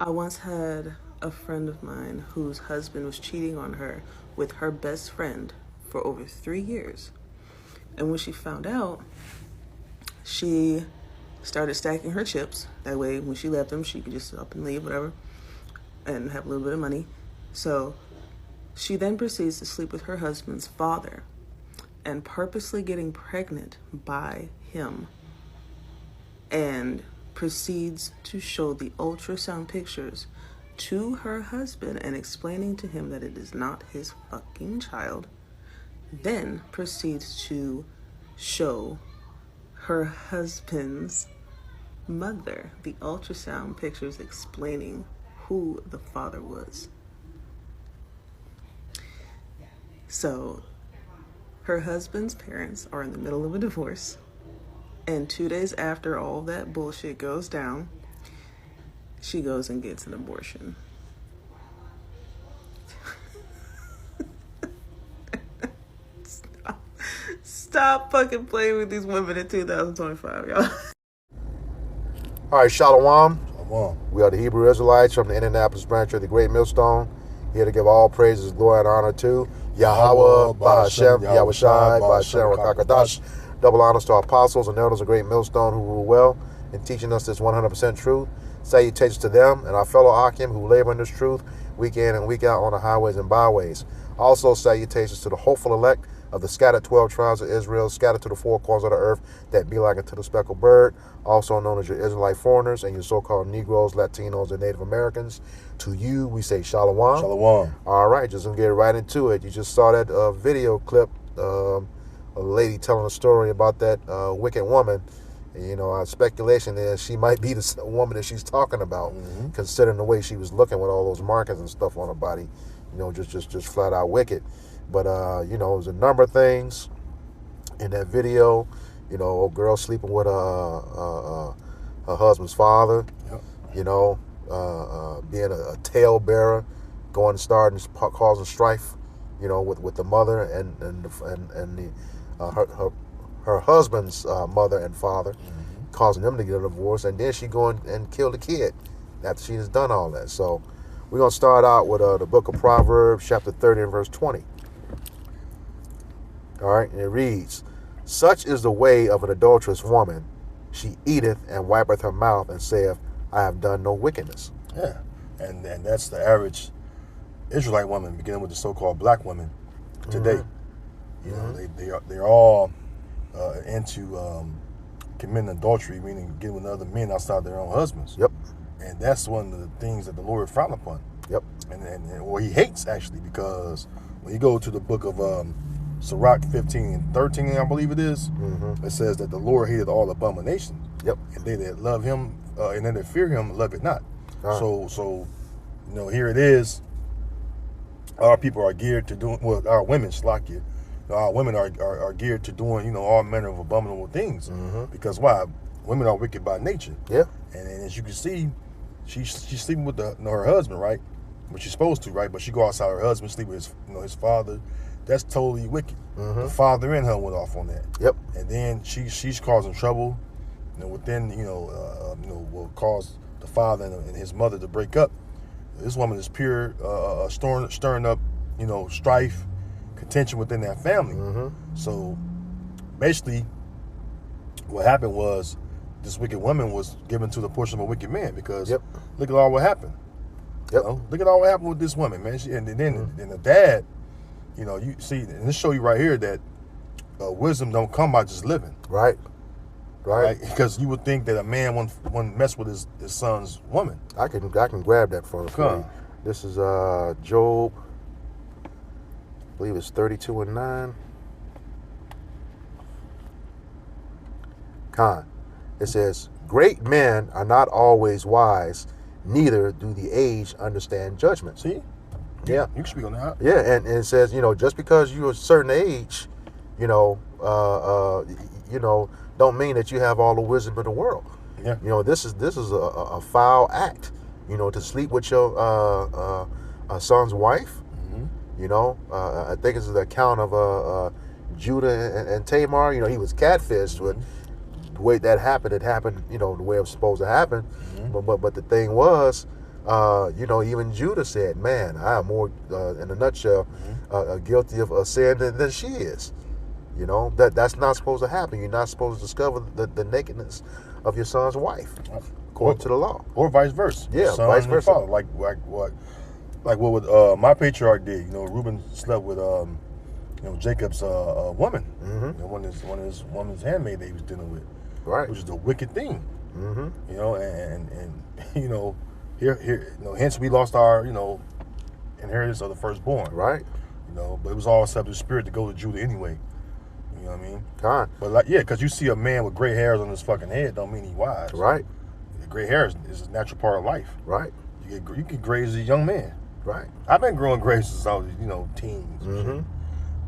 I once had a friend of mine whose husband was cheating on her with her best friend for over 3 years. And when she found out, she started stacking her chips. That way, when she left them, she could just up and leave, whatever, and have a little bit of money. So she then proceeds to sleep with her husband's father and purposely getting pregnant by him, and proceeds to show the ultrasound pictures to her husband and explaining to him that it is not his fucking child. Then proceeds to show her husband's mother the ultrasound pictures explaining who the father was. So her husband's parents are in the middle of a divorce, and 2 days after all that bullshit goes down, she goes and gets an abortion. Stop fucking playing with these women in 2025, y'all. All right, Shalom. Shalom. We are the Hebrew Israelites from the Indianapolis branch of the Great Millstone, here to give all praises, glory, and honor to Yahweh, Ba'Hashem, Yahushai, Ba'Hashem, Rakakadash. Double honors to our apostles and elders of Great Millstone who rule well in teaching us this 100% truth. Salutations to them and our fellow Akim who labor in this truth week in and week out on the highways and byways. Also, salutations to the hopeful elect of the scattered 12 tribes of Israel, scattered to the four corners of the earth, that be like unto the speckled bird, also known as your Israelite foreigners and your so-called Negroes, Latinos, and Native Americans. To you, we say Shalom. Shalom. All right, just gonna get right into it. You just saw that video clip, a lady telling a story about that wicked woman. You know, our speculation is she might be the woman that she's talking about, considering the way she was looking with all those markings and stuff on her body. You know, just flat out wicked. But, you know, there's a number of things in that video. You know, a girl sleeping with her husband's father. Yep. You know, being a talebearer, going and starting, causing strife. You know, with the mother and her husband's mother and father, causing them to get a divorce, and then she go and kill the kid after she has done all that. So we're gonna start out with the book of Proverbs, chapter 30 and verse 20. All right, and it reads, "Such is the way of an adulterous woman. She eateth and wipeth her mouth and saith, I have done no wickedness." Yeah, and that's the average Israelite woman, beginning with the so-called black women today. You know, they're all into committing adultery, meaning getting with other men outside their own husbands. Yep. And that's one of the things that the Lord frowned upon. Yep. And or he hates, actually, because when you go to the book of Sirach 15 and 13, I believe it is, it says that the Lord hated all abominations. Yep. And they that love him and they that fear him love it not. So you know, here it is. Our people are geared to doing, well, our women, our women are geared to doing, you know, all manner of abominable things. Because why? Women are wicked by nature. Yeah. And as you can see, she's sleeping with her husband, right? But she's supposed to, right? But she go outside her husband, sleep with his father. That's totally wicked. The father in her went off on that. Yep. And then she's causing trouble. You know, within will cause the father and his mother to break up. This woman is pure stirring up, you know, strife, contention within that family. So basically, what happened was this wicked woman was given to the portion of a wicked man, because look at all what happened. You know? Look at all what happened with this woman, man. And then the dad, you know, you see, and this show you right here that wisdom don't come by just living. Right. Because you would think that a man wouldn't mess with his son's woman. I can grab that for you. This is Job, I believe it's 32 and 9. It says, "Great men are not always wise, neither do the aged understand judgment." See? Yeah. You can speak on that. Yeah, and it says, you know, just because you're a certain age, you know, don't mean that you have all the wisdom in the world. Yeah. You know, this is a foul act, you know, to sleep with your son's wife. You know, I think it's the account of Judah and Tamar. You know, he was catfished, but the way that happened, it happened, you know, the way it was supposed to happen. But the thing was, Even Judah said, man, I am more, in a nutshell, guilty of sin than she is. That's not supposed to happen. You're not supposed to discover the nakedness of your son's wife, according to the law. Or vice versa. Yeah, son vice versa. Father, like what my patriarch did. Reuben slept with Jacob's woman. Mm-hmm. One of his woman's handmaid that he was dealing with. Right. Which is a wicked thing. Mm-hmm. And here hence we lost our inheritance of the firstborn. Right. But it was all subject to spirit to go to Judah anyway. You know what I mean? Con. But because you see a man with gray hairs on his fucking head don't mean he wise. Right. Gray hair is a natural part of life. Right. You get gray as a young man. Right. I've been growing gray since I was teens. Mm-hmm.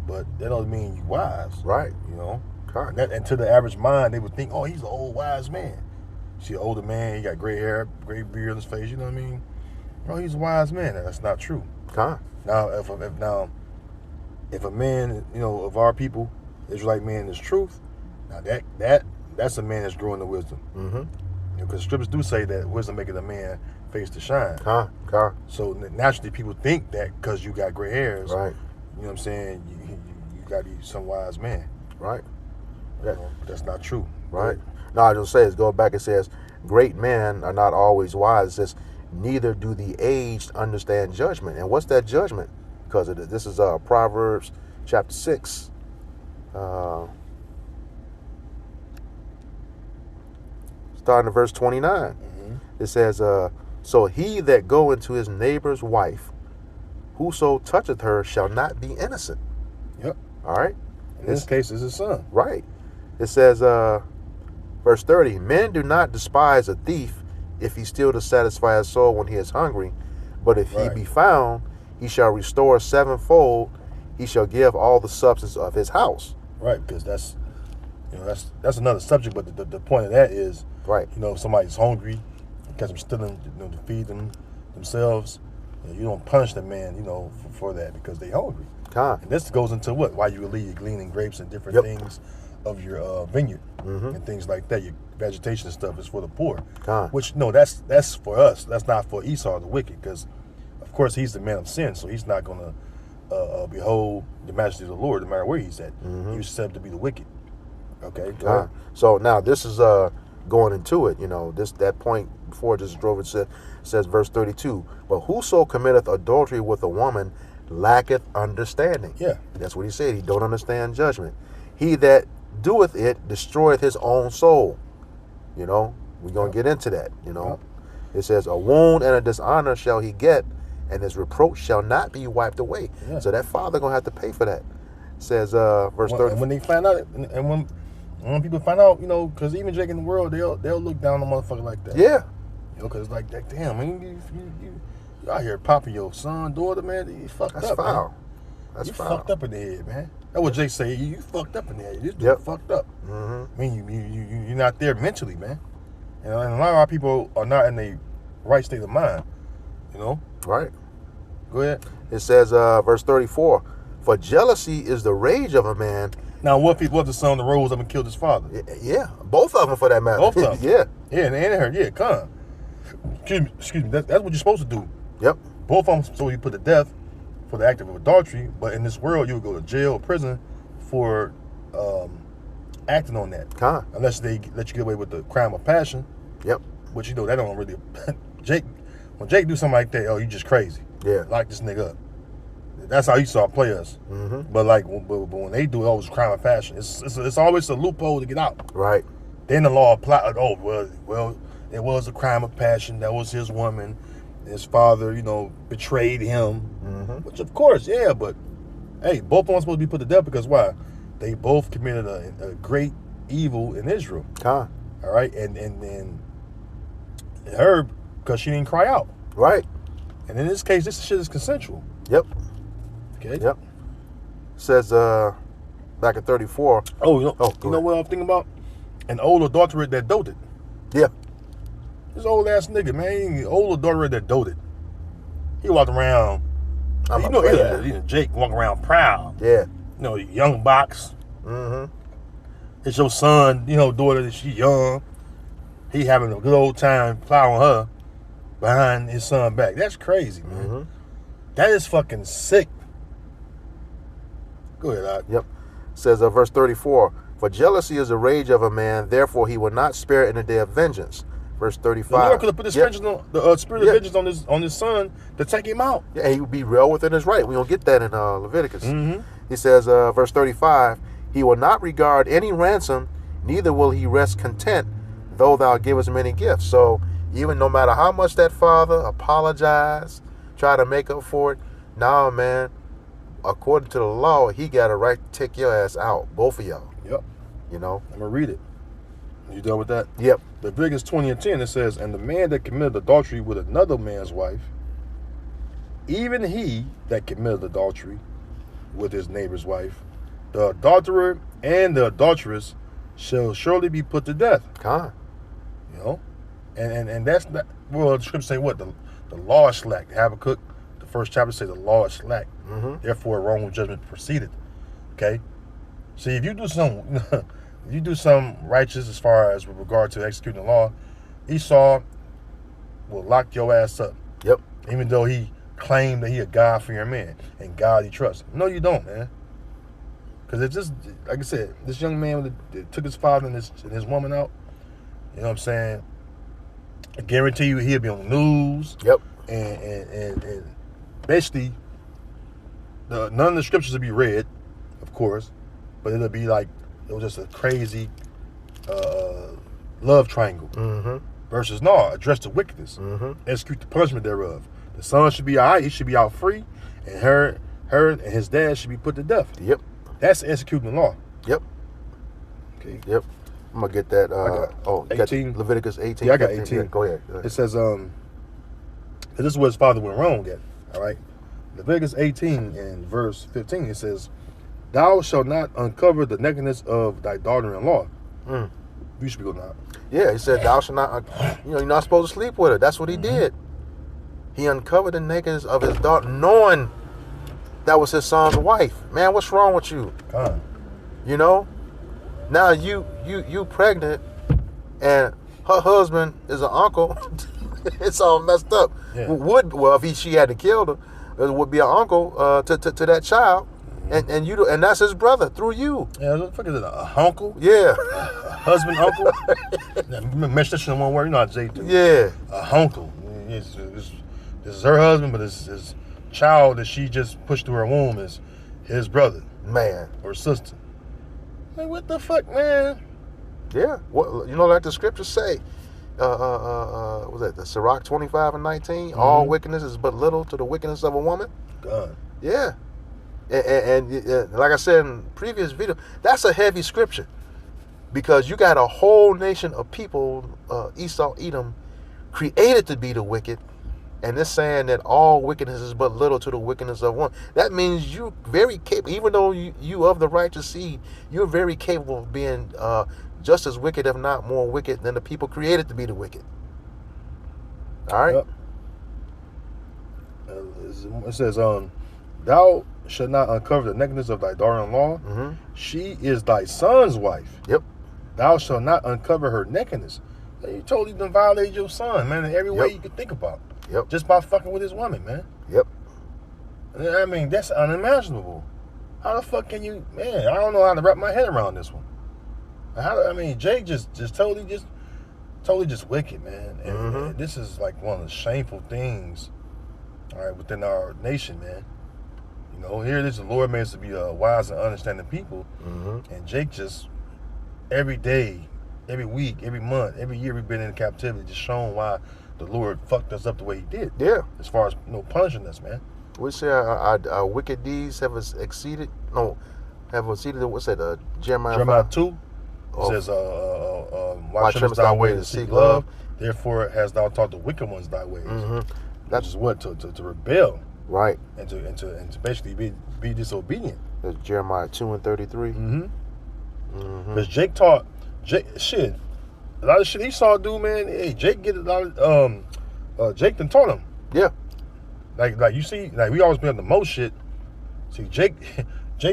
But that doesn't mean you wise. Right. Con. And to the average mind, they would think, oh, he's an old wise man. See an older man, he got gray hair, gray beard on his face. You know what I mean? Oh, he's a wise man. That's not true. Con. Now, if a man, of our people, Israelite man, is truth, now that's a man that's growing in wisdom. Mm-hmm. Because scriptures do say that wisdom maketh a man face to shine. Con. So naturally, people think that because you got gray hairs, Right. You know what I'm saying? You got to be some wise man. Right. That's not true. Right. No, I just say it. Go back. It says, "Great men are not always wise." It says, "Neither do the aged understand judgment." And what's that judgment? Because this is Proverbs chapter 6. Starting at verse 29. Mm-hmm. It says, "So he that go into his neighbor's wife, whoso toucheth her shall not be innocent." Yep. All right. In this case, it's his son. Right. It says, verse 30, "Men do not despise a thief if he steal to satisfy his soul when he is hungry. But if he be found, he shall restore sevenfold. He shall give all the substance of his house." Right, because that's that's another subject. But the point of that is, right. If somebody's hungry, because them stealing, to feed themselves, you don't punish the man, for that because they hungry. Con. And this goes into why you leave gleaning grapes and different things of your vineyard and things like that. Your vegetation and stuff is for the poor. Con. Which that's for us. That's not for Esau the wicked, because of course he's the man of sin, so he's not going to behold the majesty of the Lord no matter where he's at. He's said to be the wicked. Okay. Con. So now this is going into it. That point before just drove it says verse 32. "But whoso committeth adultery with a woman lacketh understanding." Yeah. That's what he said. He don't understand judgment. "He that doeth it destroyeth his own soul." We're going to get into that. It says, "A wound and a dishonor shall he get, and his reproach shall not be wiped away." Yeah. So that father going to have to pay for that. It says, verse 30. And when they find out, and when people find out, because even Jake in the world, they'll look down on a motherfucker like that. Yeah. Because it's like, damn, man, you out here popping your son, daughter, man, you fucked That's up, foul. man. That's you foul. fucked up in the head, man. That's what Jake say. You fucked up in the head. This dude fucked up. Mm-hmm. I mean, you're not there mentally, man. And a lot of our people are not in the right state of mind. Right. Go ahead. It says, verse 34, "For jealousy is the rage of a man." Now, what if the son that rose up and killed his father? Yeah, both of them for that matter. Both of them. Yeah. Yeah, and her. Yeah, come. Excuse me. That's what you're supposed to do. Yep. Both of them, so you put to death for the act of adultery. But in this world, you would go to jail or prison for acting on that. Unless they let you get away with the crime of passion. Yep. Which that don't really. When Jake do something like that, oh, you just crazy. Yeah. Lock this nigga up. That's how Esau play us. Mm-hmm. But when they do it, oh, it's crime of passion. It's always a loophole to get out. Right. Then the law apply. Oh, well, it was a crime of passion. That was his woman. His father, betrayed him. Mm-hmm. Which, of course, yeah. But hey, both of them supposed to be put to death because why? They both committed a great evil in Israel. All right, and her because she didn't cry out. Right. And in this case, this shit is consensual. Yep. Okay. Yep. Says back at 34. Oh, you know what I'm thinking about? An old adulterate that doted. Yeah. This old ass nigga, man, old adulterate that doted. He walked around. Jake walking around proud. Yeah. Young box. Mm-hmm. It's your son, daughter. She young. He having a good old time plowing her. behind his son back. That's crazy, man. That is fucking sick. Go ahead, Doc. Yep. Says verse 34, for jealousy is the rage of a man, therefore he will not spare in the day of vengeance. Verse 35. The Lord could have put his vengeance on, the spirit of vengeance on his son to take him out. Yeah, he would be well within his right. We don't get that in Leviticus. He says, verse 35, he will not regard any ransom, neither will he rest content, though thou givest many gifts. So even no matter how much that father apologize, try to make up for it, nah, man, according to the law, he got a right to take your ass out, both of y'all. Yep. You know? I'm going to read it. You done with that? Yep. Leviticus 20:10, it says, and the man that committed adultery with another man's wife, even he that committed adultery with his neighbor's wife, the adulterer and the adulteress shall surely be put to death. Con. You know? And that's not, well, the scripture say what? The law is slack. Habakkuk, the first chapter says the law is slack. Therefore, wrongful judgment proceeded. Okay? See, if you do some if you do something righteous as far as with regard to executing the law, Esau will lock your ass up. Yep. Even though he claimed that he a God-fearing man and God he trusts. No, you don't, man. Because it's just, like I said, this young man that took his father and his woman out, you know what I'm saying? I guarantee you he'll be on the news. Yep. And basically, none of the scriptures will be read, of course, but it'll be like, it was just a crazy love triangle. Versus no, address the wickedness, execute the punishment thereof. The son should be all right; he should be out free, and her and his dad should be put to death. Yep. That's executing the law. Yep. Okay. Yep. I'm gonna get that. You 18. got Leviticus 18. Yeah, I got 15. 18. Yeah, go ahead. It says, this is where his father went wrong at. All right. Leviticus 18 and verse 15. It says, thou shalt not uncover the nakedness of thy daughter-in-law. You should be going out. Yeah, he said, thou shalt not, you're not supposed to sleep with her. That's what he did. He uncovered the nakedness of his daughter, knowing that was his son's wife. Man, what's wrong with you? God. You know? Now you pregnant, and her husband is an uncle. It's all messed up. Yeah. If she hadn't killed her, it would be an uncle to that child. And that's his brother through you. Yeah, what the fuck is it? A uncle? Yeah. A husband, uncle? Mesh that shit in one word. You know how Jay do. Yeah. A uncle. This is her husband, but his child that she just pushed through her womb is his brother. Man. Or sister. Like, what the fuck, man? Yeah. What, like the scriptures say. Was that the Sirach 25 and 19? All wickedness is but little to the wickedness of a woman. God. Yeah. And like I said in the previous video, that's a heavy scripture, because you got a whole nation of people, Esau, Edom, created to be the wicked, and it's saying that all wickedness is but little to the wickedness of one. That means you very capable, even though you of the righteous seed, you're very capable of being just as wicked, if not more wicked, than the people created to be the wicked. All right. Yep. It says, thou shalt not uncover the nakedness of thy daughter-in-law. She is thy son's wife. Yep. Thou shalt not uncover her nakedness. You totally done violated your son, man, in every way you could think about. Yep. Just by fucking with his woman, man. Yep. I mean, that's unimaginable. How the fuck can you, man? I don't know how to wrap my head around this one. Jake just totally wicked, man. And this is like one of the shameful things, all right, within our nation, man. You know, here it is, the Lord made us to be wise and understanding people, and Jake just every day, every week, every month, every year we've been in captivity, just showing why the Lord fucked us up the way He did. Yeah. As far as punishing us, man. We say our wicked deeds have exceeded. What's that? Jeremiah 2. It says, why trimmest thy way to seek love? Therefore hast thou taught the wicked ones thy ways. That's just what? To rebel. Right. And to basically be disobedient. That's Jeremiah 2 and 33. Because Jake taught, shit, a lot of shit he saw do, man. Hey, Jake get a lot of, Jake done taught him. Yeah. Like you see, like we always been on the mow shit. See, Jake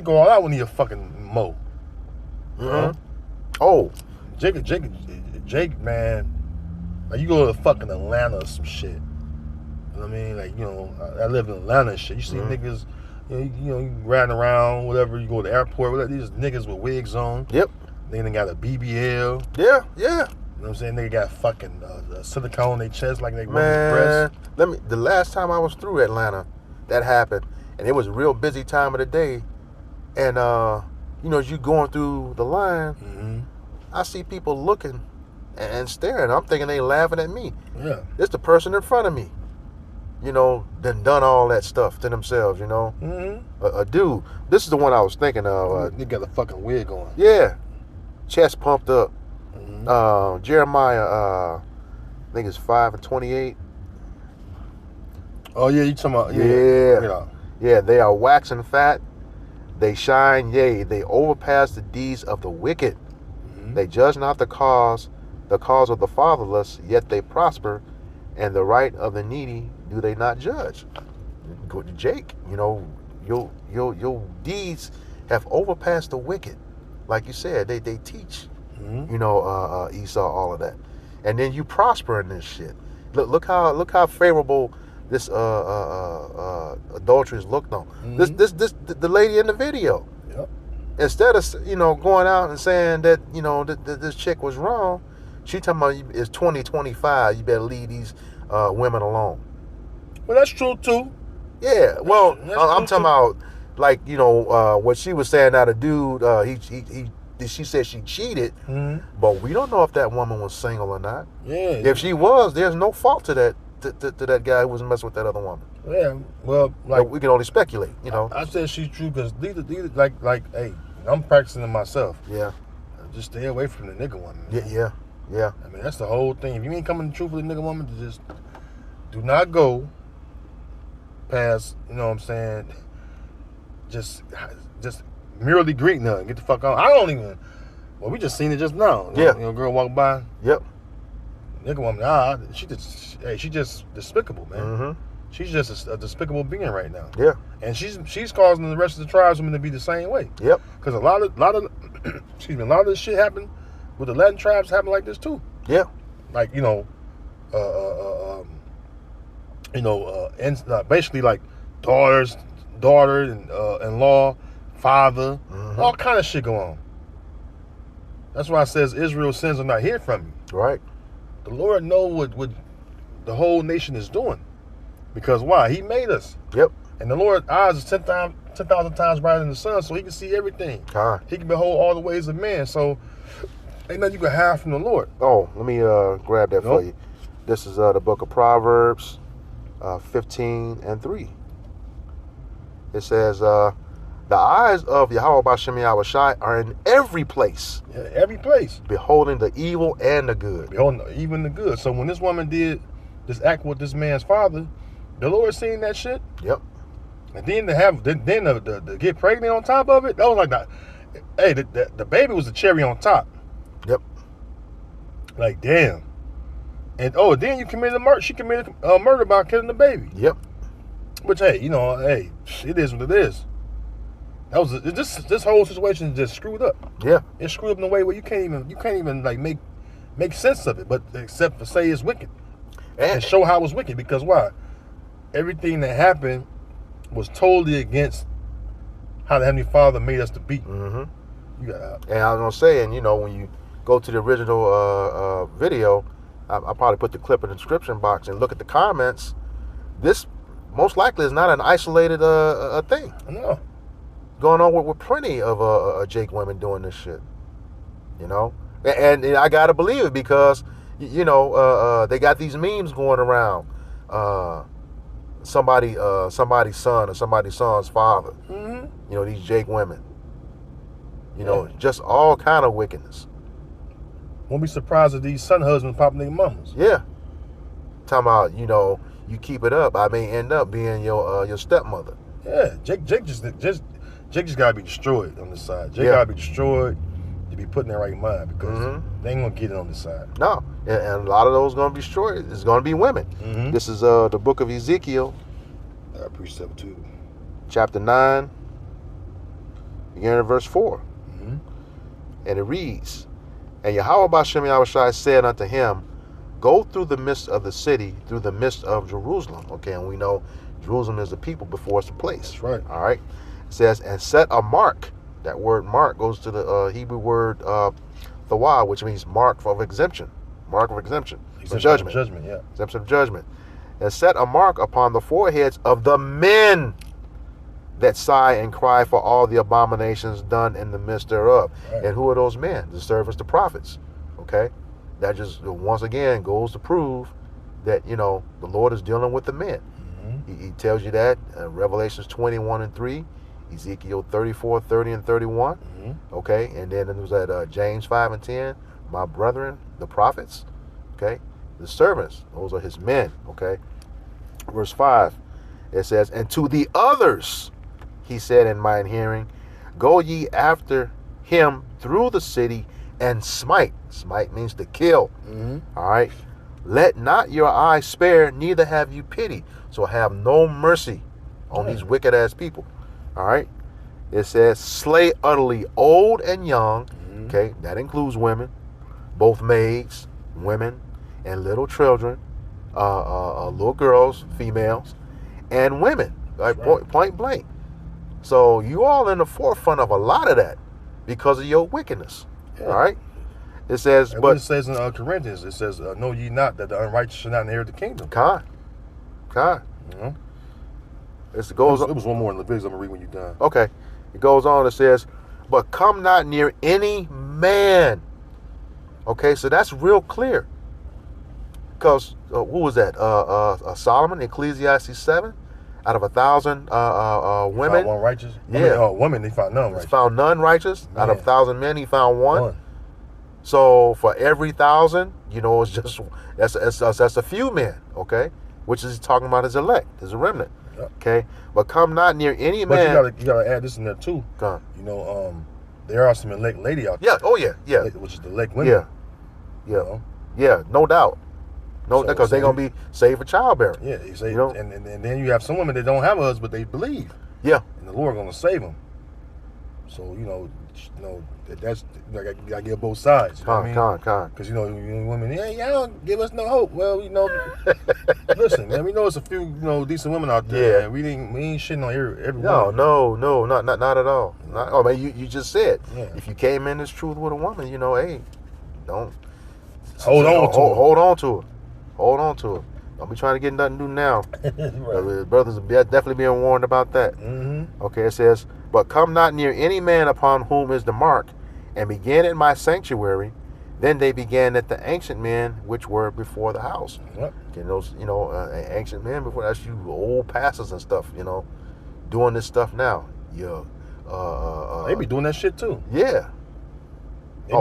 go all out when he a fucking mow. Oh, Jake, man. Like you go to fucking Atlanta or some shit. You know what I mean? Like, I live in Atlanta and shit. You see niggas, you riding around, whatever. You go to the airport, whatever. These niggas with wigs on. Yep. They got a BBL. Yeah. You know what I'm saying? They got fucking silicone on their chest like they woman's breast. The last time I was through Atlanta, that happened, and it was a real busy time of the day. And as you going through the line, I see people looking and staring. I'm thinking they laughing at me. Yeah. It's the person in front of me. Done all that stuff to themselves. A dude. This is the one I was thinking of. He got a fucking wig on. Yeah. Chest pumped up. Jeremiah, I think it's 5:28. Oh yeah, you talking about? Yeah. They are waxing fat. They shine, yea, they overpass the deeds of the wicked. They judge not the cause of the fatherless, yet they prosper, and the right of the needy do they not judge. Go to Jake. Your deeds have overpassed the wicked. Like you said, they teach. Esau, all of that, and then you prosper in this shit. Look how favorable this adulteries looked on. The lady in the video. Yep. Instead of going out and saying that that this chick was wrong, she talking about it's 2025. You better leave these women alone. Well, that's true too. Yeah. Well, I'm talking about like what she was saying. Now the dude she said she cheated, but we don't know if that woman was single or not. Yeah. If she was, there's no fault to that to that guy who was messing with that other woman. Yeah. Well, like we can only speculate. I said she's true because these like hey, I'm practicing it myself. Yeah. Just stay away from the nigga woman. Man. Yeah. I mean, that's the whole thing. If you ain't coming to the truth with a nigga woman, just do not go past. You know what I'm saying? Just merely greeting her and get the fuck on. I don't even. Well, we just seen it just now. Yeah. Girl walk by. Yep. Nigga woman, she just despicable, man. She's just a despicable being right now. Yeah. And she's causing the rest of the tribesmen to be the same way. Yep. Because a lot of excuse me, a lot of this shit happened with the Latin tribes happen like this too. Yeah. Like basically like daughter and in-law, father, all kind of shit go on. That's why it says Israel's sins are not hid from you. Right. The Lord knows what the whole nation is doing. Because why? He made us. Yep. And the Lord's eyes is 10,000 times brighter than the sun, so he can see everything. He can behold all the ways of man. So ain't nothing you can hide from the Lord. Oh, let me grab that for you. This is the book of Proverbs 15:3. It says, the eyes of Yahweh Bashem Yahushai are in every place. Yeah, every place. Beholding the evil and the good. Beholding even the good. So when this woman did this act with this man's father, the Lord seen that shit. Yep. And then to get pregnant on top of it, that was like that. Hey, the baby was the cherry on top. Yep. Like damn. And then you committed murder. She committed murder by killing the baby. Yep. Which it is what it is. That was this whole situation is just screwed up. Yeah. It's screwed up in a way where you can't even like make sense of it, but except for say it's wicked and show how it's wicked. Because why? Everything that happened was totally against how the Heavenly Father made us to be. And Yeah. I was gonna say, and when you go to the original video, I'll probably put the clip in the description box and look at the comments. This most likely is not an isolated thing. No. Going on with plenty of Jake women doing this shit. And I gotta believe it because they got these memes going around. Somebody's son or somebody's son's father. These Jake women. Just all kind of wickedness. Won't be surprised if these son husbands popping their mamas. Yeah. Talking about, you keep it up, I may end up being your stepmother. Yeah, Jake just gotta be destroyed on this side. Jake gotta be destroyed to be put in the right mind because they ain't gonna get it on this side. No, and a lot of those gonna be destroyed. It's gonna be women. This is the book of Ezekiel, precept 2, chapter 9, beginning at verse 4, and it reads, "And Yahweh Bashem Yahushai said unto him, go through the midst of the city, through the midst of Jerusalem. Okay, and we know Jerusalem is the people before it's the place. That's right. All right. It says, and set a mark. That word mark goes to the Hebrew word thawah, which means mark of exemption. Mark of exemption. Of judgment. Judgment, yeah. Exemption of judgment. And set a mark upon the foreheads of the men that sigh and cry for all the abominations done in the midst thereof. Right. And who are those men? The servants, the prophets. Okay? That just once again goes to prove that, you know, the Lord is dealing with the men. He tells you that Revelations 21:3, Ezekiel 34:30 and 31. Okay? And then it was at James 5:10, my brethren, the prophets. Okay? The servants, those are his men. Okay? Verse 5, it says, and to the others, he said in mine hearing, go ye after him through the city and smite. Smite means to kill. All right. Let not your eye spare, neither have you pity. So have no mercy on these wicked ass people. All right. It says, slay utterly old and young. Okay. That includes women, both maids, women, and little children, little girls, females, and women. Like point blank. So you all in the forefront of a lot of that because of your wickedness. Yeah. All right. It says, and but what it says in Corinthians, it says, know ye not that the unrighteous shall not inherit the kingdom. Con. You know? It goes. It was one more in Leviticus. I'm gonna read when you're done. Okay. It goes on. It says, but come not near any man. Okay, so that's real clear. Because what was that? Solomon, Ecclesiastes 7. Out of 1,000 women, found one righteous. Yeah, women they found none righteous. Found none righteous. Yeah. Out of 1,000 men, he found one. So for every 1,000, you know, it's just that's a few men. Okay, which is talking about his elect, his remnant. Yep. Okay, but come not near any but man. you gotta add this in there too. You know, there are some elect lady out there. Yeah. Oh yeah. Yeah. Which is the elect women. Yeah. Yeah. You know? Yeah. No doubt. No, because they're gonna be saved for childbearing. Yeah, you say, you know? and then you have some women that don't have a husband, but they believe. Yeah, and the Lord gonna save them. So you know that's you gotta give both sides. You know what I mean? Because you know women, y'all don't give us no hope. Well, you know, listen, man, we know it's a few decent women out there. Yeah, we ain't shitting on every woman. No, not at all. I mean, you just said if you came in this truth with a woman, you know, hey, don't hold on to her. Hold on to it. Don't be trying to get nothing new now. Right. Brothers are definitely being warned about that. Okay, it says, but come not near any man upon whom is the mark, and begin at my sanctuary. Then they began at the ancient men which were before the house. Yep. And those, ancient men before, that's you old pastors and stuff, doing this stuff now. Yeah. They be doing that shit too. Yeah.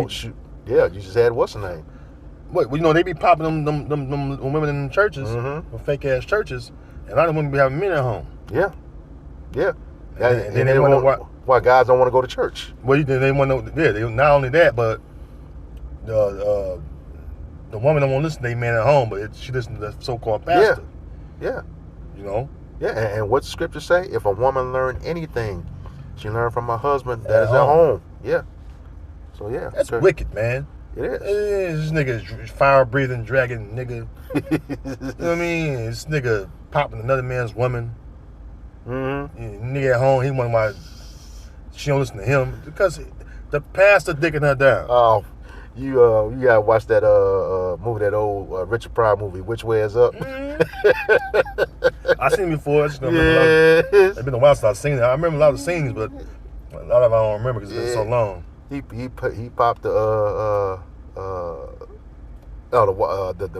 Shoot. Yeah, you just had what's the name? What, they be popping them women in the churches, fake ass churches, and a lot of women be having men at home. Yeah. And then they wonder why guys don't want to go to church. Well, they want to know. Yeah, they, not only that, but the woman don't want to listen to their man at home, but she listens to the so-called pastor. Yeah. You know. Yeah, and what scripture say? If a woman learn anything, she learn from her husband that is at home. Yeah. So yeah, that's wicked, man. It is. This nigga is fire-breathing dragon nigga. You know what I mean? This nigga popping another man's woman. Nigga at home, he wonder why she don't listen to him because the pastor dicking her down. Oh, you gotta watch that movie, that old Richard Pryor movie, Which Way Is Up. I seen it before. I just remember it's been a while since I've seen it. I remember a lot of scenes, but a lot of it I don't remember because it's been so long. He popped the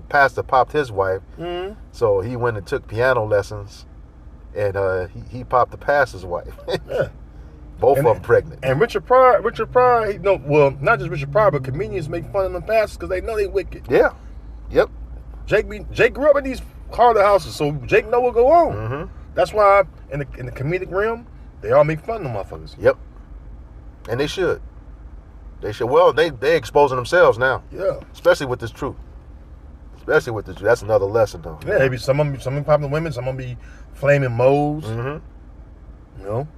pastor popped his wife, so he went and took piano lessons, and he popped the pastor's wife. Both of them pregnant. And Richard Pryor, not just Richard Pryor, but comedians make fun of them pastors because they know they wicked. Yeah, yep. Jake grew up in these harder houses, so Jake know what go on. That's why in the comedic realm, they all make fun of them motherfuckers. Yep, and they should. Well, they exposing themselves now. Yeah. Especially with this truth. That's another lesson, though. Yeah, maybe some popping women, some of them be flaming moles. You know,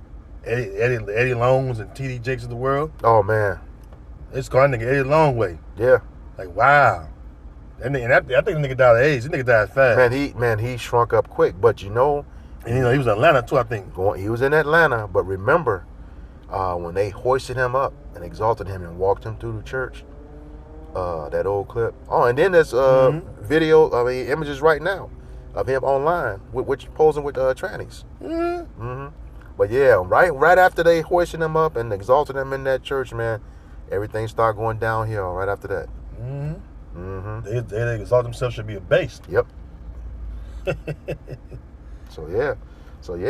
Eddie Longs and T.D. Jakes of the world. Oh man, it's going to Eddie Long way. Yeah. Like wow. And I think the nigga died of AIDS. The nigga died fast. Man, he shrunk up quick. But you know, and he was in Atlanta too, I think. He was in Atlanta, but remember, when they hoisted him up and exalted him and walked him through the church, that old clip. Oh, and then there's video, images right now of him online, posing with trannies. But yeah, right after they hoisted him up and exalted him in that church, man, everything started going downhill right after that. They exalt themselves should be abased. Yep. So yeah,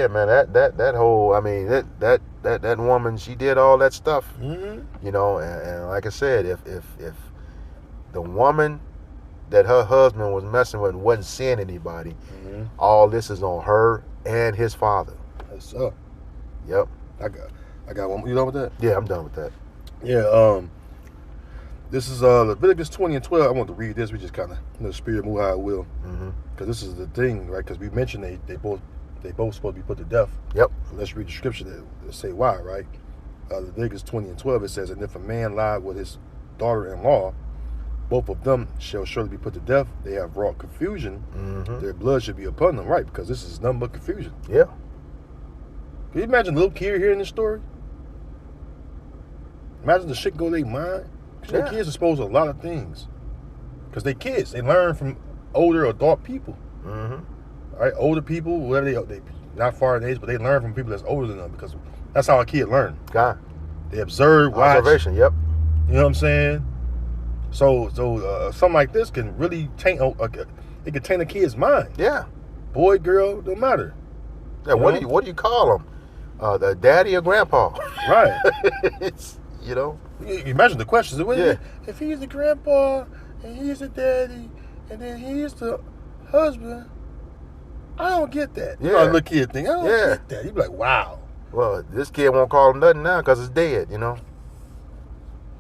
man, that whole, that woman, she did all that stuff, you know, and like I said, if the woman that her husband was messing with wasn't seeing anybody, all this is on her and his father. Yes, sir. Yep. I got one. You done with that? Yeah, I'm done with that. Yeah. This is Leviticus 20 and 12. I want to read this. We just kind of, the spirit move how it will, because this is the thing, right? Because we mentioned they both supposed to be put to death. Yep. So let's read the scripture that say why, right? Leviticus 20 and 12. It says, and if a man lie with his daughter-in-law, both of them shall surely be put to death. They have wrought confusion. Their blood should be upon them, right? Because this is nothing but confusion. Yeah. Can you imagine a little kid hearing this story? Imagine the shit go their mind. Because kids are exposed to a lot of things. Because they kids. They learn from older adult people. Right? Older people, whatever they not far in age, but they learn from people that's older than them. Because that's how a kid learn. God. They observe, watch. Observation, yep. You know what I'm saying? So something like this can really taint. It can taint a kid's mind. Yeah. Boy, girl, don't matter. Yeah. What do you call them? The daddy or grandpa? Right. It's, you know. You imagine the questions. If he's the grandpa and he's the daddy and then he's the husband, I don't get that. Yeah. You know, a little kid thing. I don't get that. You be like, wow. Well, this kid won't call him nothing now because it's dead. You know.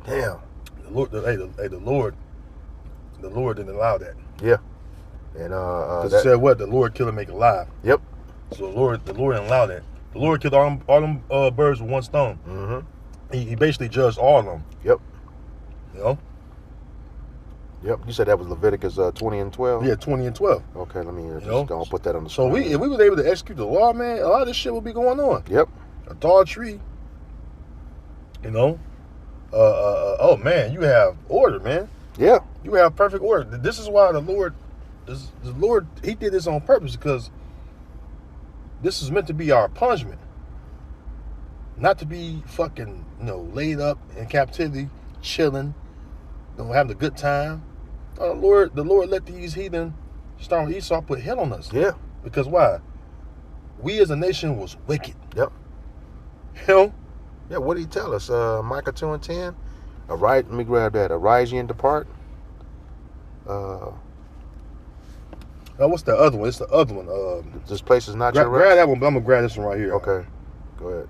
Damn. The Lord didn't allow that. Yeah. And because it said what? The Lord kill and make alive. Yep. So the Lord didn't allow that. The Lord killed all them birds with one stone. He basically judged all of them. Yep. You know? Yep. You said that was Leviticus 20 and 12? Yeah, 20 and 12. Okay, let me just go put that on the screen. So if we was able to execute the law, man, a lot of this shit would be going on. Yep. Adultery. You know? Oh man, you have order, man. Yeah. You have perfect order. This is why the Lord, he did this on purpose, because this is meant to be our punishment. Not to be fucking, laid up in captivity, chilling, having a good time. The Lord let these heathen start with Esau put hell on us. Yeah. Because why? We as a nation was wicked. Yep. You know? Yeah, what did he tell us? Micah 2 and 10? Let me grab that. Arise ye and depart. What's the other one? It's the other one. This place is not your rest. Grab that one, but I'm going to grab this one right here. Okay. Go ahead.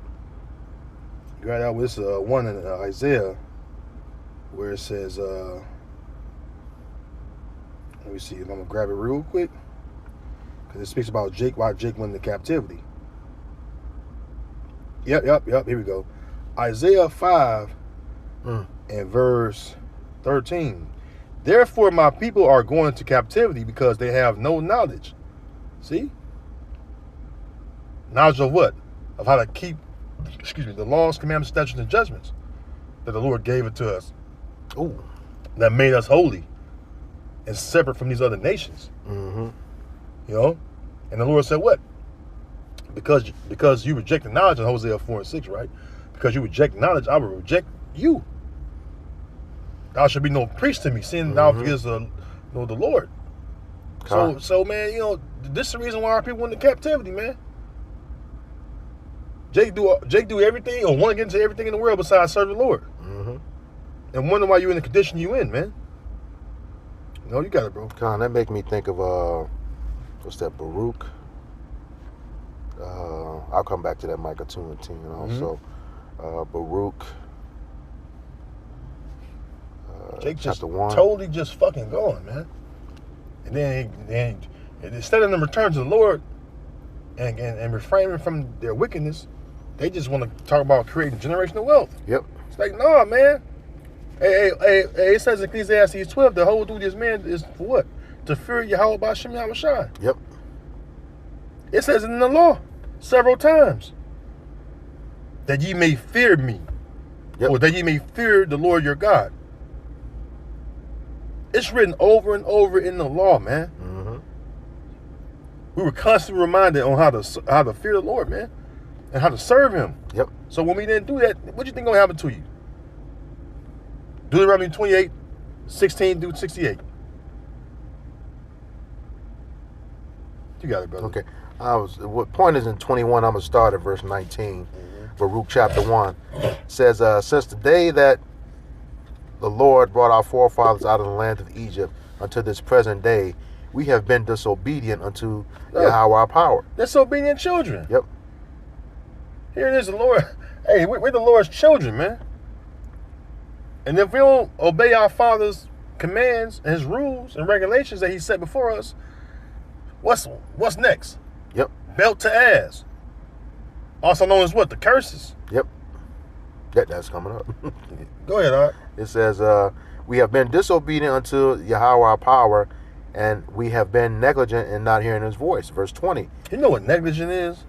Grab that one. This is one in Isaiah where it says, let me see if I'm going to grab it real quick. Because it speaks about why Jake went into captivity. Yep. Here we go. Isaiah 5 and verse 13. Therefore my people are going into captivity because they have no knowledge. See? Knowledge of what? Of how to keep, the laws, commandments, statutes, and judgments that the Lord gave it to us. Ooh. That made us holy and separate from these other nations. Mm-hmm. You know? And the Lord said what? Because you reject the knowledge in Hosea 4 and 6, right? Because you reject knowledge, I will reject you. Thou should be no priest to me, seeing thou forgets the Lord. So man, this is the reason why our people went into captivity, man. Jake do everything or want to get into everything in the world besides serve the Lord. And wonder why you're in the condition you in, man. You got it, bro. Con, that make me think of what's that, Baruch? I'll come back to that Micah 2 and 10 also. Baruch. Jake just one. Totally just fucking going, man. And then instead of them return to the Lord and refraining from their wickedness, they just want to talk about creating generational wealth. Yep. It's like, nah, man. It says in Ecclesiastes 12, the whole duty of this man is for what? To fear Yahweh Ba'Shem Yahweh Shai. Yep. It says it in the law several times. That ye may fear me. Yep. Or that ye may fear the Lord your God. It's written over and over in the law, man. Mm-hmm. We were constantly reminded on how to fear the Lord, man. And how to serve him. Yep. So when we didn't do that, what do you think gonna happen to you? Deuteronomy 28, 16 through 68. You got it, brother. Okay. What point is in 21? I'm gonna start at verse 19. Baruch chapter 1 says, since the day that the Lord brought our forefathers out of the land of Egypt unto this present day, we have been disobedient unto Yahweh our power. Disobedient children. Yep. Here it is, the Lord. Hey, we're the Lord's children, man. And if we don't obey our Father's commands and his rules and regulations that he set before us, what's next? Yep. Belt to ass. Also known as what? The curses. Yep. That's coming up. Go ahead, Art. It says, we have been disobedient unto Yahweh our power, and we have been negligent in not hearing his voice. Verse 20. You know what negligent is?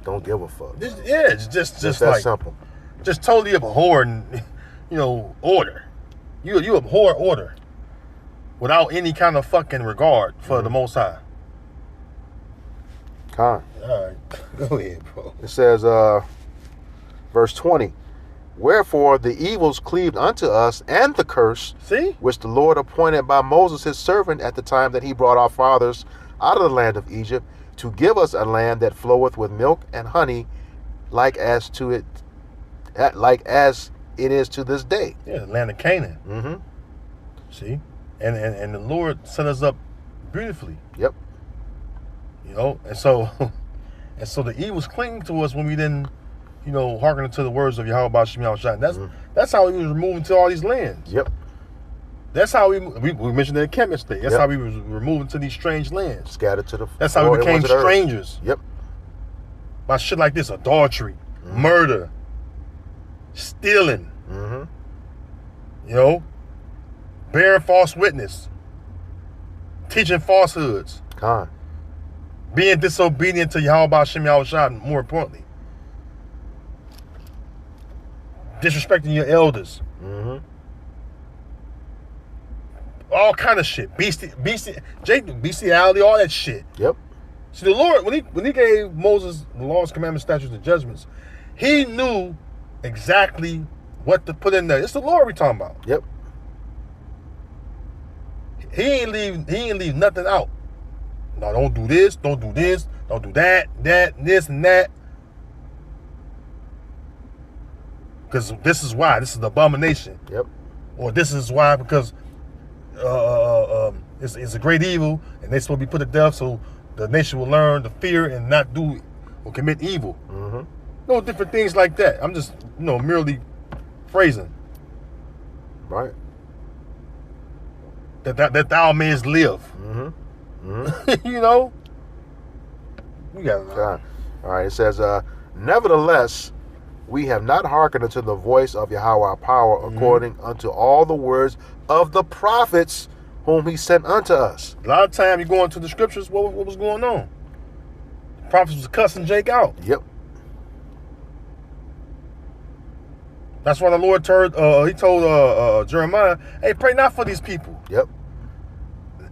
Don't give a fuck. It's just that like simple. Just totally abhorring, order. You abhor order without any kind of fucking regard for the Most High. All right, go ahead, bro. It says, verse 20. Wherefore the evils cleaved unto us, and the curse, see, which the Lord appointed by Moses his servant at the time that he brought our fathers out of the land of Egypt, to give us a land that floweth with milk and honey, like as it is to this day. Yeah, the land of Canaan. Mm-hmm. See, and the Lord set us up beautifully. Yep. And so the evils cling to us when we didn't, hearken to the words of Yahweh Ba'Shem Yahweh Shai. That's how we was removing to all these lands. Yep. That's how we mentioned it in Kemet State. That's how we was removing to these strange lands. Scattered to the. That's how we became strangers. Yep. By shit like this: adultery, murder, stealing. Mm-hmm. Bearing false witness, teaching falsehoods, being disobedient to Yahweh Ba'Shem Yahweh Shai. More importantly, disrespecting your elders. Mm-hmm. All kind of shit, bestiality, all that shit. Yep. See, the Lord, when he gave Moses the laws, commandments, statutes, and judgments, he knew exactly what to put in there. It's the Lord we talking about. Yep. He ain't leave nothing out. No, don't do this, don't do this, don't do that, this and that. Because this is why. This is the abomination. Yep. Or this is why, because it's a great evil, and they're supposed to be put to death, so the nation will learn to fear and not do or commit evil. Mm-hmm. No different things like that. I'm just, merely phrasing. Right. That thou mayest live. Mm-hmm. Mm-hmm. You got it. All right. It says, nevertheless, we have not hearkened unto the voice of Yahweh our power, according unto all the words of the prophets whom he sent unto us. A lot of time you go into the scriptures, what was going on? The prophets was cussing Jake out. Yep. That's why the Lord told Jeremiah, hey, pray not for these people. Yep.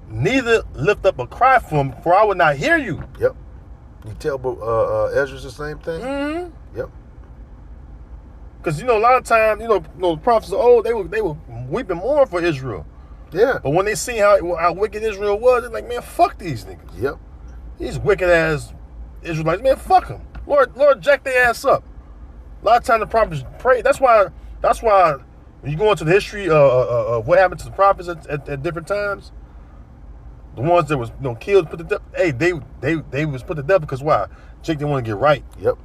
Neither lift up a cry for them, for I will not hear you. Yep. You tell Ezra the same thing? Mm-hmm. Yep. Because, a lot of times, the prophets of old, they were weeping more for Israel. Yeah. But when they see how wicked Israel was, they're like, man, fuck these niggas. Yep. These wicked ass Israelites, man, fuck them. Lord, jack their ass up. A lot of times the prophets pray. That's why when you go into the history of what happened to the prophets at different times, the ones that was killed, put to death, hey, they was put to death because why? Jake didn't want to get right. Yep.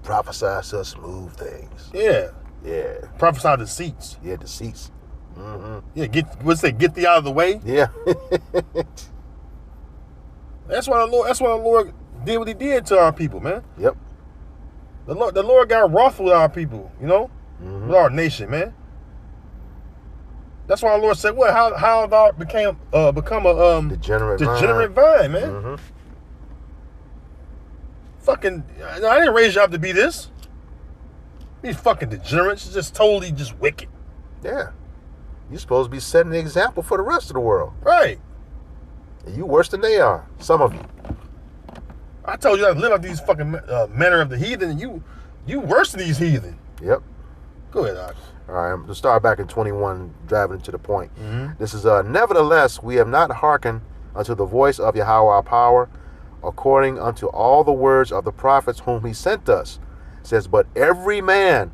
Prophesy such smooth things. Yeah. Yeah. Prophesy deceits. Yeah, deceits. Mm-hmm. Yeah, get thee out of the way. Yeah. That's why the Lord did what he did to our people, man. Yep. The Lord got wroth with our people, with our nation, man. That's why our Lord said, "What? How thou become a degenerate vine, man." Fucking, I didn't raise you up to be this. These fucking degenerates, just totally just wicked. Yeah, you're supposed to be setting the example for the rest of the world, right? And you worse than they are. Some of you. I told you I live like these fucking manner of the heathen, and you worse than these heathen. Yep. Go ahead, Doc. All right, I'm going to start back in 21, driving to the point. This is, nevertheless, we have not hearkened unto the voice of Yahweh our power, according unto all the words of the prophets whom he sent us. It says, but every man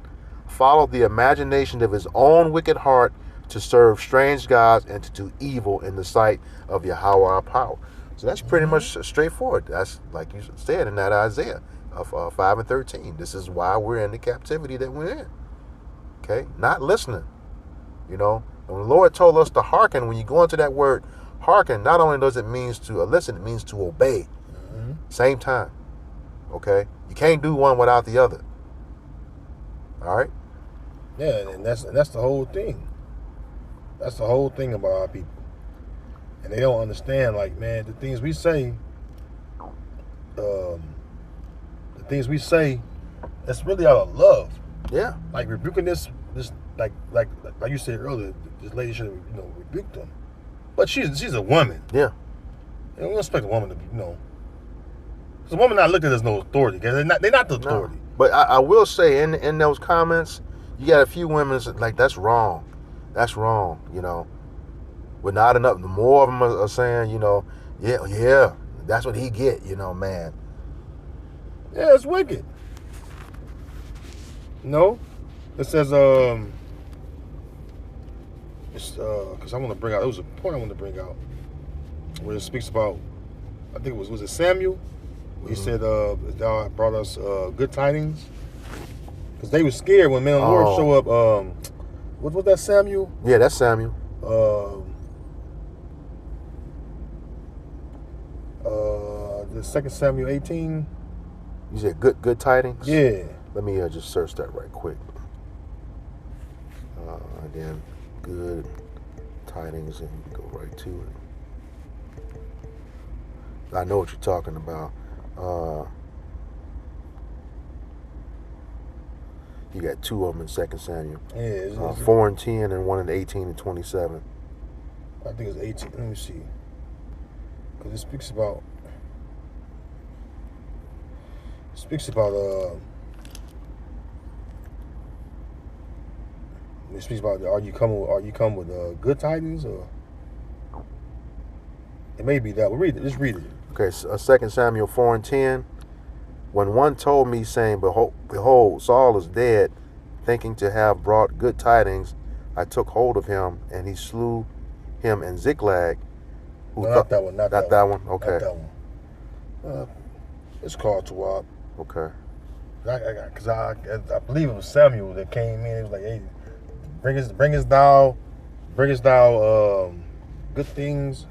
followed the imagination of his own wicked heart to serve strange gods and to do evil in the sight of Yahweh our power. So that's pretty much straightforward. That's like you said in that Isaiah of 5 and 13. This is why we're in the captivity that we're in. Okay, not listening. You know, and when the Lord told us to hearken, when you go into that word hearken, not only does it mean to listen, it means to obey. Same time. Okay, you can't do one without the other. All right. Yeah, and that's the whole thing. That's the whole thing about our people, and they don't understand. Like, man, the things we say, it's really out of love. Yeah. Like rebuking this like you said earlier, this lady should have rebuked them, but she's a woman. Yeah. And we don't expect a woman to because a woman not looked at as no authority, because they're not the authority. No. But I will say in those comments, you got a few women that's like, that's wrong. That's wrong, you know. But not enough. The more of them are saying, yeah, that's what he get, man. Yeah, it's wicked. No, it says it's because I want to bring out. It was a point I want to bring out where it speaks about. I think was it Samuel? He said, "Thou brought us good tidings," because they were scared when men of the Lord show up. What was that, Samuel? Yeah, that's Samuel. The 2 Samuel 18. You said good tidings? Yeah. Let me just search that right quick. Again, good tidings, and go right to it. I know what you're talking about. You got two of them in 2 Samuel. Yeah. 4 and 10 and 1 and 18 and 27. I think it's 18. Let me see. Because it speaks about are you come with good tidings, or it may be that. We'll read it. Just read it. Okay, so, 2 Samuel 4 and 10. When one told me, saying, Behold, Saul is dead, thinking to have brought good tidings, I took hold of him, and he slew him in Ziklag. Not that one. Not that one? Okay. Not that one. It's called Tawab. Okay. Because I believe it was Samuel that came in. It was like, hey, bring us thou good things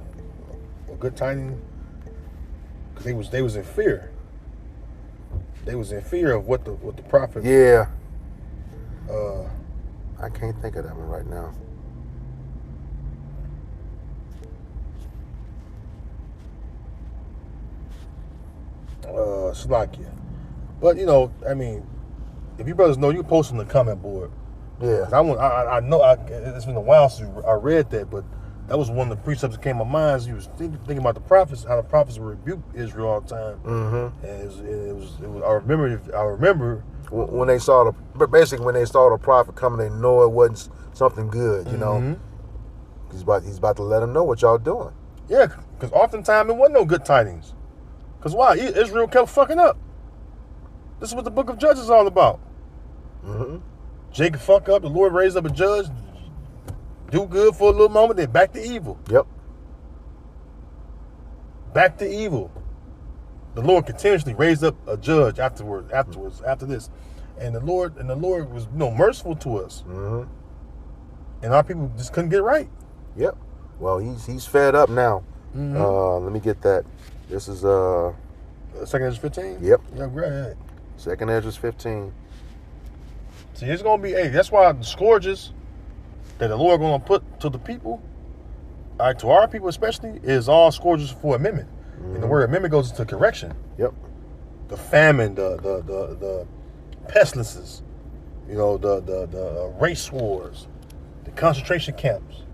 or good tidings. Because they was in fear. They was in fear of what the prophet. Yeah. I can't think of that one right now. Slovakia. But I mean, if you brothers know, you can post on the comment board. Yeah. I know it's been a while since I read that, but that was one of the precepts that came to my mind. You was thinking about the prophets, how the prophets would rebuke Israel all the time. Mm-hmm. And it was. I remember when they saw the prophet coming, they know it wasn't something good. He's about to let them know what y'all doing. Yeah, because oftentimes it wasn't no good tidings. Because why? Israel kept fucking up. This is what the book of Judges is all about. Mm-hmm. Jacob fuck up, the Lord raised up a judge, do good for a little moment, then back to evil. Yep. Back to evil. The Lord continuously raised up a judge after this. And the Lord was merciful to us. Mm-hmm. And our people just couldn't get right. Yep. Well, he's fed up now. Mm-hmm. Let me get that. This is 2 Ezra 15? Yep. Yeah, go ahead. 2 Ezra 15. See, it's gonna be. Hey, that's why the scourges that the Lord gonna put to the people, all right, to our people especially, is all scourges for amendment. And the word amendment goes into correction. Yep. The famine, the pestilences, you know, the race wars, the concentration camps,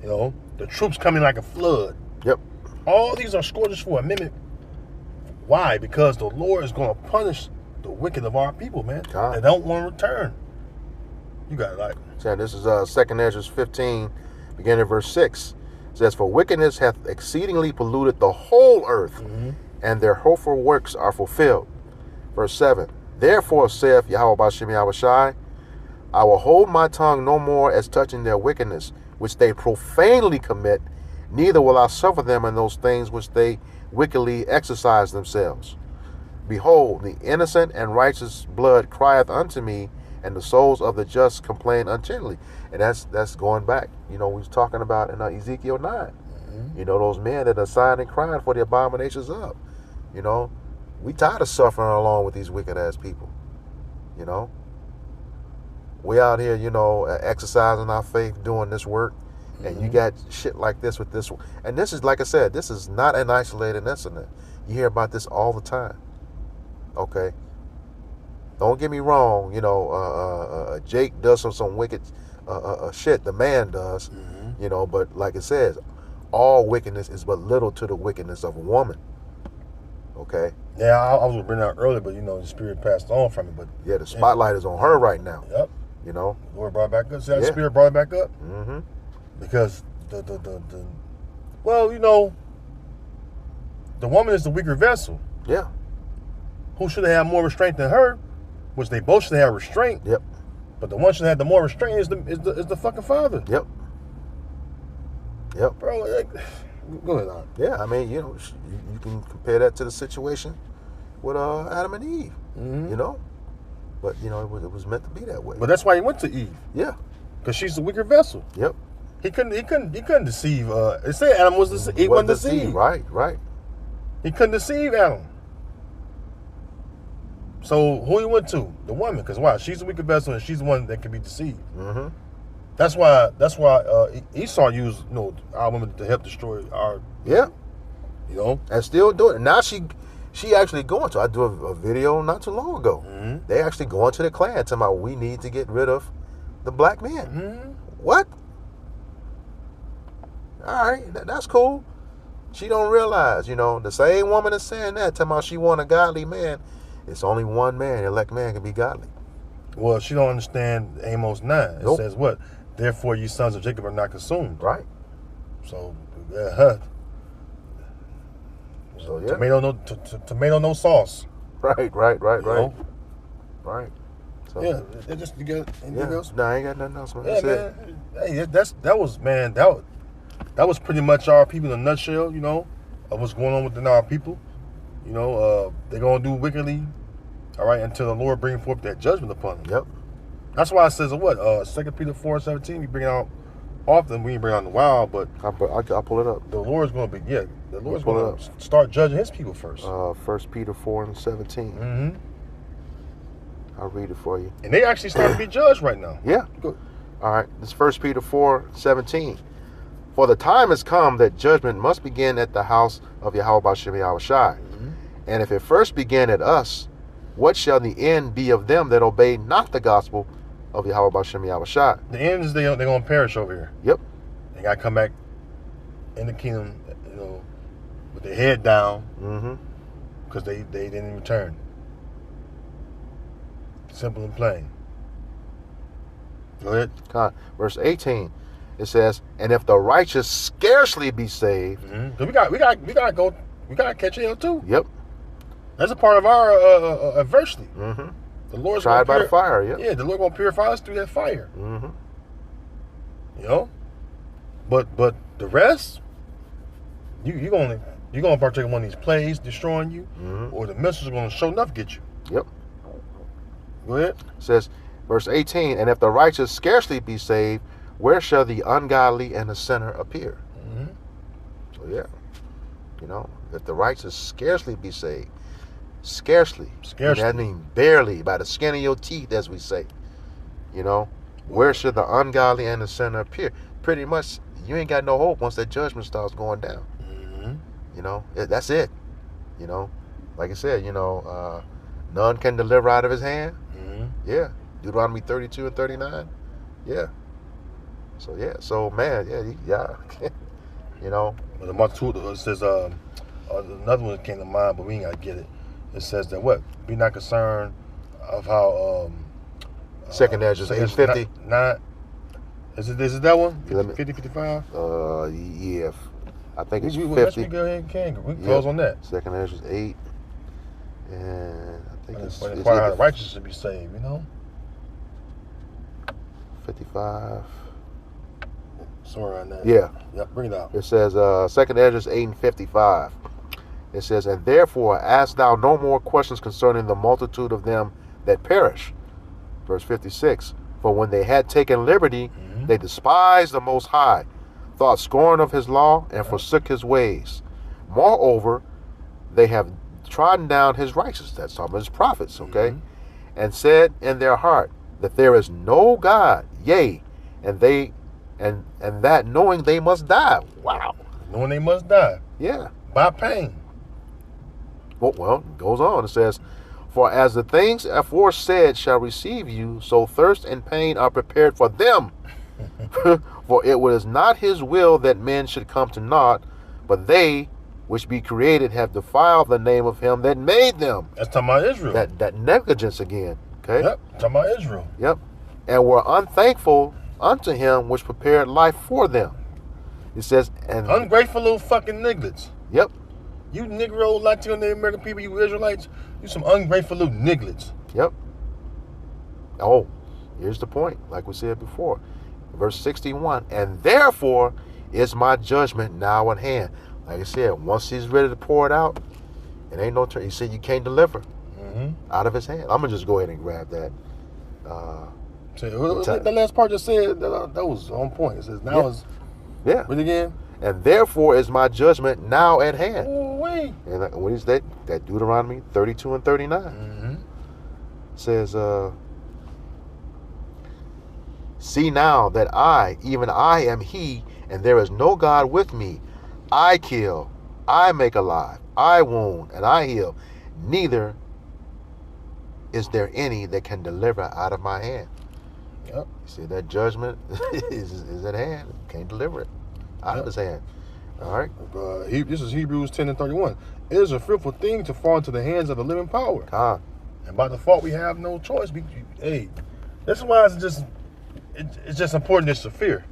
you know, the troops coming like a flood. Yep. All these are scourges for amendment. Why? Because the Lord is going to punish the wicked of our people, man. God. They don't want to return. You got it, like. So this is 2 Ezra 15, beginning at verse 6. It says, "For wickedness hath exceedingly polluted the whole earth, and their hurtful works are fulfilled." Verse 7. "Therefore saith Yahweh Bashem Yahushai, I will hold my tongue no more as touching their wickedness, which they profanely commit, neither will I suffer them in those things which they wickedly exercise themselves. Behold, the innocent and righteous blood crieth unto me, and the souls of the just complain untenably." And that's going back. You know, we was talking about in Ezekiel 9. You know, those men that are sighing and crying for the abominations of. You know, we tired of suffering along with these wicked ass people. You know, we out here, you know, exercising our faith, doing this work, and you got shit like this with this. And this is, like I said, this is not an isolated incident. You hear about this all the time. Okay. Don't get me wrong, you know, Jake does some wicked shit, the man does, you know, but like it says, all wickedness is but little to the wickedness of a woman. Okay? Yeah, I was going to bring that out earlier, but, you know, the spirit passed on from it. But yeah, the spotlight is on her right now. Yep. You know? The Lord brought it back up. See how the spirit brought it back up? Mm-hmm. Because well, you know, the woman is the weaker vessel. Yeah. Who should have had more restraint than her? Which they both should have restraint. Yep. But the one should have the more restraint is the fucking father. Yep. Yep. Bro, like, go ahead on. Yeah, I mean, you know, you can compare that to the situation with Adam and Eve. You know, but you know, it was meant to be that way. But that's why he went to Eve. Yeah. Because she's the weaker vessel. Yep. He couldn't deceive. It said Adam was he wasn't deceived. Right. He couldn't deceive Adam. So who he went to? The woman, because why? She's the weaker vessel, and she's the one that can be deceived. That's why Esau used, you know, our women to help destroy our. Yeah. You know, and still doing it. Now she actually going to. I do a video not too long ago. They actually going to the clan talking about we need to get rid of the black men. What? All right, that's cool. She don't realize, you know, the same woman is saying that, talking about she want a godly man. It's only one man, elect man, can be godly. Well, she don't understand Amos 9. It says what? Therefore, you sons of Jacob are not consumed. Right. So, So yeah. Tomato, no sauce. Right. You know? Right. So, yeah, they just you got anything else? No, I ain't got nothing else, man. Yeah, That's man. Hey, that was pretty much our people in a nutshell, you know, of what's going on within our people. You know, they're gonna do wickedly, all right, until the Lord bring forth that judgment upon them. Yep. That's why it says what? 2 Peter 4:17, we bring it out often, we bring it out in a while, but I'll pull it up. the Lord's gonna be the Lord's gonna start judging his people first. 1 Peter 4:17. I'll read it for you. And they actually start to be judged right now. Yeah. Good. All right. This is 1 Peter 4:17. "For the time has come that judgment must begin at the house of Yahweh Bashem Yahushai. And if it first began at us, what shall the end be of them that obey not the gospel of Yahweh Bashem Yahushai?" The end is they're gonna perish over here. Yep. They gotta come back in the kingdom, you know, with their head down, because they didn't return. Simple and plain. Go ahead. Verse 18, it says, "And if the righteous scarcely be saved," So we gotta catch hell too. Yep. That's a part of our adversity. The Lord's tried by gonna the fire. Yep. Yeah, the Lord gonna purify us through that fire. You know, but the rest, you're gonna partake in one of these plagues destroying you, or the missiles are gonna show enough get you. Yep. Go ahead. It says, verse 18, "And if the righteous scarcely be saved, where shall the ungodly and the sinner appear?" So yeah, you know, if the righteous scarcely be saved, Scarcely. Scarcely. I mean, barely, by the skin of your teeth, as we say. You know, where should the ungodly and the sinner appear? Pretty much, you ain't got no hope once that judgment starts going down. Mm-hmm. You know, that's it. You know, like I said, you know, none can deliver out of his hand. Mm-hmm. Yeah. Deuteronomy 32 and 39. Yeah. So man, yeah. You know. But the multitude, it says, another one that came to mind, but we ain't got to get it. It says that what? Be not concerned of how. Second Ezra 850. Not. Is it that one? 50, 55? Yeah. I think it's 50. Let's go ahead and we can close on that. Second Ezra 8. And I think it's how the righteous should be saved, you know? 55. Sorry on that. Yeah. Yep, bring it out. It says, 2nd Ezra 8 and 55. It says, and therefore ask thou no more questions concerning the multitude of them that perish. Verse 56. For when they had taken liberty, they despised the Most High, thought scorn of his law, and forsook his ways. Moreover, they have trodden down his righteousness. That's some of his prophets, okay? And said in their heart that there is no God, yea, and that knowing they must die. Wow. Knowing they must die. Yeah. By pain. Well, it goes on. It says, for as the things aforesaid shall receive you, so thirst and pain are prepared for them. For it was not his will that men should come to naught, but they which be created have defiled the name of him that made them. That's talking about Israel. That negligence again. Okay? Yep, talking about Israel. Yep. And were unthankful unto him which prepared life for them. It says, and ungrateful little fucking nigglets. Yep. You Negro, Latino, Native American people, you Israelites, you some ungrateful little nigglets. Yep. Oh, here's the point, like we said before. Verse 61, and therefore is my judgment now at hand. Like I said, once he's ready to pour it out, it ain't no turn. He said you can't deliver out of his hand. I'm going to just go ahead and grab that. The last part just said, that was on point. It says, now is... Yeah. Read again. And therefore is my judgment now at hand. Ooh-wee. And what is that? That Deuteronomy 32 and 39. Says, see now that I, even I am he, and there is no God with me. I kill, I make alive, I wound, and I heal. Neither is there any that can deliver out of my hand. Yep. See, that judgment is at hand. Can't deliver it out of his hand. All right. This is Hebrews 10 and 31. It is a fearful thing to fall into the hands of the living power. And by default, we have no choice. That's why it's just important just to fear.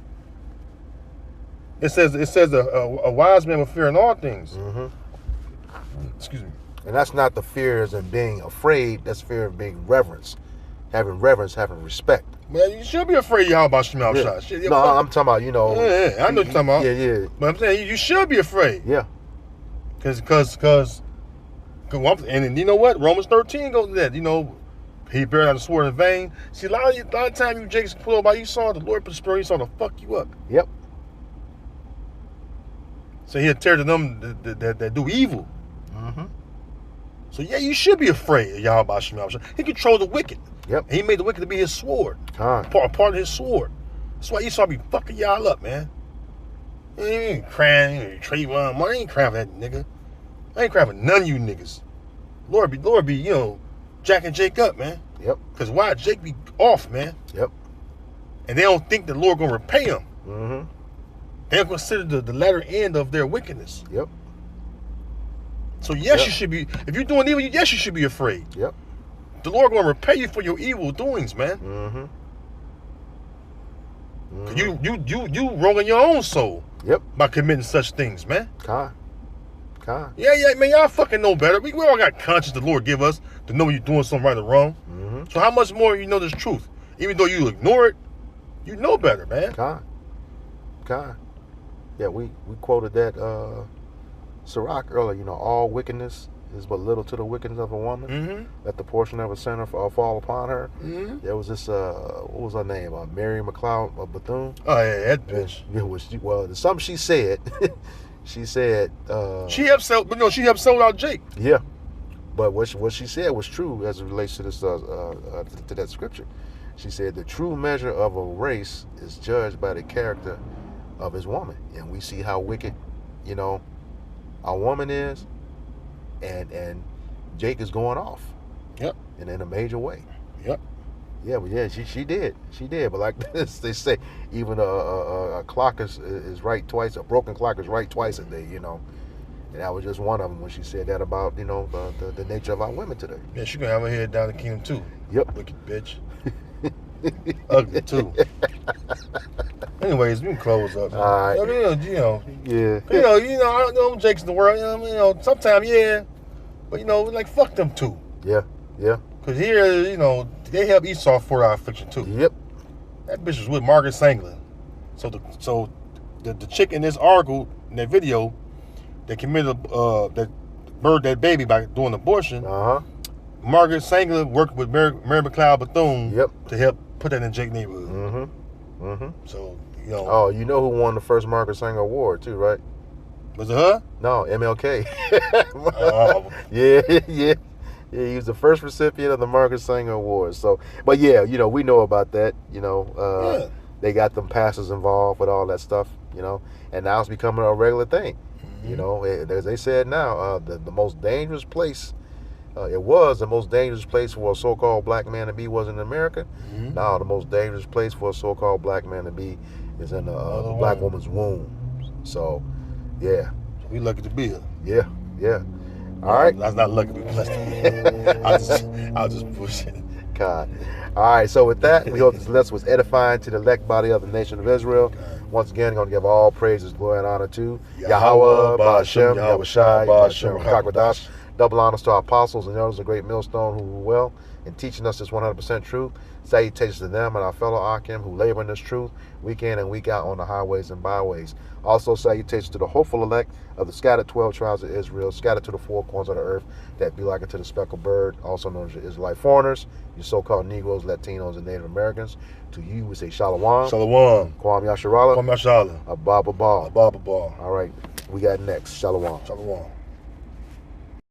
It says a wise man will fear in all things. Excuse me. And that's not the fear as in being afraid. That's fear of being reverence. Having reverence, having respect. Man, you should be afraid of Yahweh Shema Shah. No, I'm talking about, you know. Yeah, I know what you're talking about. Yeah. But I'm saying you should be afraid. Yeah. Because and you know what? Romans 13 goes to that. You know, he buried out the sword in vain. See, a lot of time you Jake's pulled up by Esau, the Lord put the spirit Esau to fuck you up. Yep. So he'll tear to them that do evil. So yeah, you should be afraid of Yahweh Shema. He controls the wicked. Yep. And he made the wicked to be his sword. Part of his sword. That's why Esau be fucking y'all up, man. He ain't crying, Trayvon. I ain't crying for that nigga. I ain't crying for none of you niggas. Lord be, you know, Jack and Jake up, man. Yep. Because why? Jake be off, man. Yep. And they don't think the Lord gonna repay them. They don't consider the latter end of their wickedness. Yep. So yes, you should be. If you're doing evil, yes, you should be afraid. Yep. The Lord gonna repay you for your evil doings, man. You wronging your own soul. Yep. By committing such things, man. Yeah, man, y'all fucking know better. We all got conscience the Lord give us to know when you're doing something right or wrong. So how much more you know this truth? Even though you ignore it, you know better, man. Yeah, we quoted that Sirach earlier. You know, all wickedness is but little to the wickedness of a woman. Let the portion of a sinner fall upon her. There was this what was her name? Mary McLeod Bethune. Oh yeah, that bitch. Well, something she said. She said she helped sell out Jake. Yeah, But what she said was true as it relates to this to that scripture. She said the true measure of a race is judged by the character of his woman, and we see how wicked, you know, our woman is, and Jake is going off. Yep. And in a major way. Yep. Yeah, but yeah, she did. But like this, they say, even a clock is right twice. A broken clock is right twice a day. You know, and that was just one of them when she said that about, you know, the nature of our women today. Yeah, she gonna have her head down the kingdom too. Yep. Wicked bitch. Ugly too. Anyways, we can close up. Man. All right. You know. Yeah. I know Jake's in the world. You know, sometimes yeah, but you know, like fuck them too. Yeah. Yeah. Cause here, you know, they help Esau for our affliction too. Yep. That bitch was with Margaret Sanger. So the chick in this article, in that video, that committed that baby by doing abortion. Margaret Sanger worked with Mary McLeod Bethune. Yep. To help put that in Jake neighborhood. Mm-hmm. Mm-hmm. So you know. Oh, you know who won the first Margaret Sanger Award too, right? Was it her? No, MLK. Oh. Yeah. Yeah, he was the first recipient of the Margaret Sanger Award. So, but yeah, you know, we know about that. You know, they got them pastors involved with all that stuff. You know, and now it's becoming a regular thing. Mm-hmm. You know, as they said now, the most dangerous place. It was the most dangerous place for a so-called black man to be was in America. Mm-hmm. Now the most dangerous place for a so-called black man to be is in the black woman's womb. So, yeah. So we lucky to be here. Yeah. All right. That's not lucky to be blessed to be. I'll just push it. God. All right. So with that, we hope this lesson was edifying to the elect body of the nation of Israel. Once again, going to give all praises, glory, and honor to Yahweh, Ba'Hashem, Yahweh Shai, Ba'Hashem, Rakakwadash. Double honors to our apostles and elders of Great Millstone who were well in teaching us this 100% truth. Salutations to them and our fellow Akim who labor in this truth week in and week out on the highways and byways. Also salutations to the hopeful elect of the scattered 12 tribes of Israel, scattered to the four corners of the earth, that be like unto the speckled bird, also known as the Israelite foreigners, you so-called Negroes, Latinos, and Native Americans. To you, we say Shalom. Shalom. Kwam Yasharala. Kwam Yasharala. Ababa Ba. Ababa Ba. All right, we got next. Shalom. Shalom.